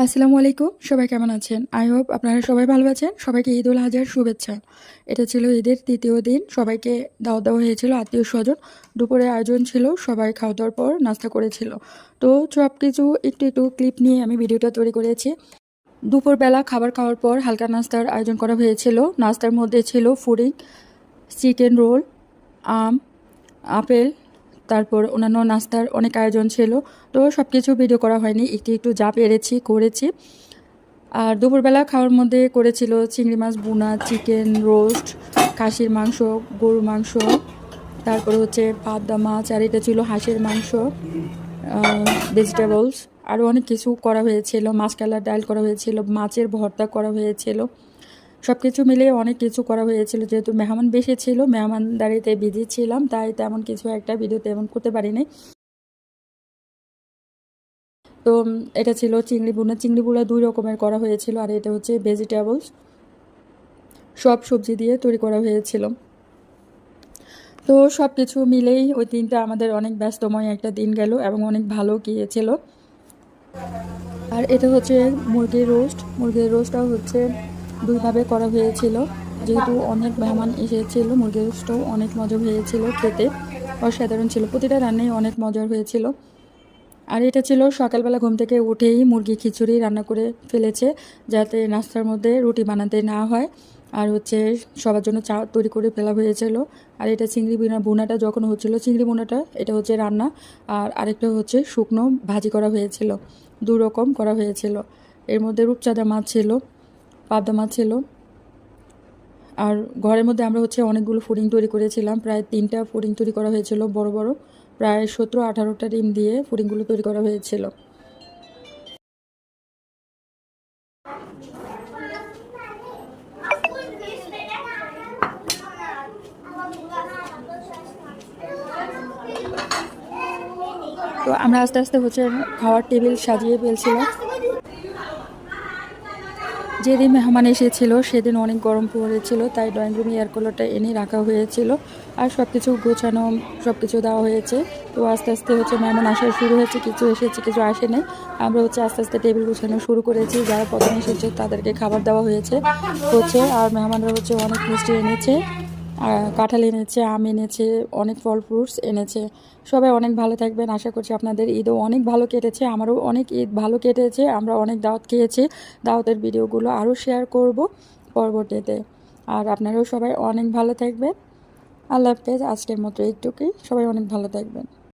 আসসালামু আলাইকুম, সবাই কেমন আছেন? আই হোপ আপনারা সবাই ভালো আছেন। সবাইকে ঈদ উল আজহার শুভেচ্ছা। এটা ছিল ঈদের ৩য় দিন। সবাইকে দাওয়াত দেওয়া হয়েছিল, আত্মীয়স্বজন। দুপুরে আয়োজন ছিল, সবাই খাওয়া দাওয়ার পর নাস্তা করেছিল। তো সব কিছু একটু একটু ক্লিপ নিয়ে আমি ভিডিওটা তৈরি করেছি। দুপুরবেলা খাবার খাওয়ার পর হালকা নাস্তার আয়োজন করা হয়েছিল। নাস্তার মধ্যে ছিল পুডিং, চিকেন রোল, আম, আপেল, তারপর অন্যান্য নাস্তার অনেক আয়োজন ছিল। তো সব কিছু ভিডিও করা হয়নি, একটু একটু যা পেরেছি করেছি। আর দুপুরবেলা খাওয়ার মধ্যে করেছিল চিংড়ি মাছ ভুনা, চিকেন রোস্ট, খাসির মাংস, গরু মাংস, তারপরে হচ্ছে পাবদা মাছ, আর এটা ছিল হাঁসের মাংস, ভেজিটেবলস, আরও অনেক কিছু করা হয়েছিল। মাছকালার ডাল করা হয়েছিল, মাছের ভর্তা করা হয়েছিল। সব কিছু মিলিয়ে অনেক কিছু করা হয়েছিল। যেহেতু মেহমান বেশি ছিল, মেহমানদারিতে বিজি ছিলাম, তাই তেমন কিছু একটা ভিডিও তেমন করতে পারিনি। তো এটা ছিল চিংড়ি ভুনা। চিংড়ি ভুনা 2 রকমের করা হয়েছিল, আর এটা হচ্ছে ভেজিটেবলস, সব সবজি দিয়ে তৈরি করা হয়েছিল। তো সব কিছু মিলেই ওই দিনটা আমাদের অনেক ব্যস্তময় একটা দিন গেল এবং অনেক ভালো গিয়েছিল। আর এটা হচ্ছে মুরগির রোস্ট। মুরগির রোস্টটাও হচ্ছে 2ভাবে করা হয়েছিল। যেহেতু অনেক মেহমান এসেছিল, মুরগির রোস্টটাও অনেক মজা হয়েছিল, খেতে অসাধারণ ছিল। প্রতিটা রান্নাই অনেক মজার হয়েছিল। আর এটা ছিল সকালবেলা ঘুম থেকে উঠেই মুরগি খিচুড়ি রান্না করে ফেলেছে, যাতে নাস্তার মধ্যে রুটি বানাতে না হয়। আর হচ্ছে সবার জন্য চা তৈরি করে ফেলা হয়েছিল। আর এটা চিংড়ি ভুনাটা যখন হচ্ছিল, চিংড়ি ভুনাটা এটা হচ্ছে রান্না, আর আরেকটা হচ্ছে শুকনো ভাজি করা হয়েছিল। 2 রকম করা হয়েছিল। এর মধ্যে রূপচাঁদা মাছ ছিল, পাবদা মাছ ছিল। আর ঘরের মধ্যে আমরা হচ্ছে অনেকগুলো পুডিং তৈরি করেছিলাম। প্রায় 3টা পুডিং তৈরি করা হয়েছিল, বড় বড়। প্রায় 17-18টা ডিম দিয়ে পুডিংগুলো তৈরি করা হয়েছিল। তো আমরা আস্তে আস্তে হচ্ছে খাওয়ার টেবিল সাজিয়ে ফেলছিলাম। যেদিন মেহমান এসেছিল সেদিন অনেক গরম পড়েছিল, তাই ড্রয়িং রুমে এয়ার কুলারটা এনে রাখা হয়েছিল। আর সব কিছু গোছানো, সব কিছু দেওয়া হয়েছে। তো আস্তে আস্তে হচ্ছে মেহমান আসা শুরু হয়েছে, কিছু এসেছে কিছু আসে নাই। আমরা হচ্ছে আস্তে আস্তে টেবিল গোছানো শুরু করেছি। যারা প্রথমে এসেছে তাদেরকে খাবার দেওয়া হয়েছে। আর মেহমানরা হচ্ছে অনেক মিষ্টি এনেছে, কাঁঠাল এনেছে, আম এনেছে, অনেক ফল ফ্রুটস এনেছে। সবাই অনেক ভালো থাকবেন। আশা করছি আপনাদের ঈদও অনেক ভালো কেটেছে। আমারও অনেক ঈদ ভালো কেটেছে। আমরা অনেক দাওয়াত খেয়েছি। দাওয়াতের ভিডিওগুলো আরও শেয়ার করব পরবর্তীতে। আর আপনারাও সবাই অনেক ভালো থাকবেন। আল্লাহ হাফেজ। আজকের মতো এইটুকুই। সবাই অনেক ভালো থাকবেন।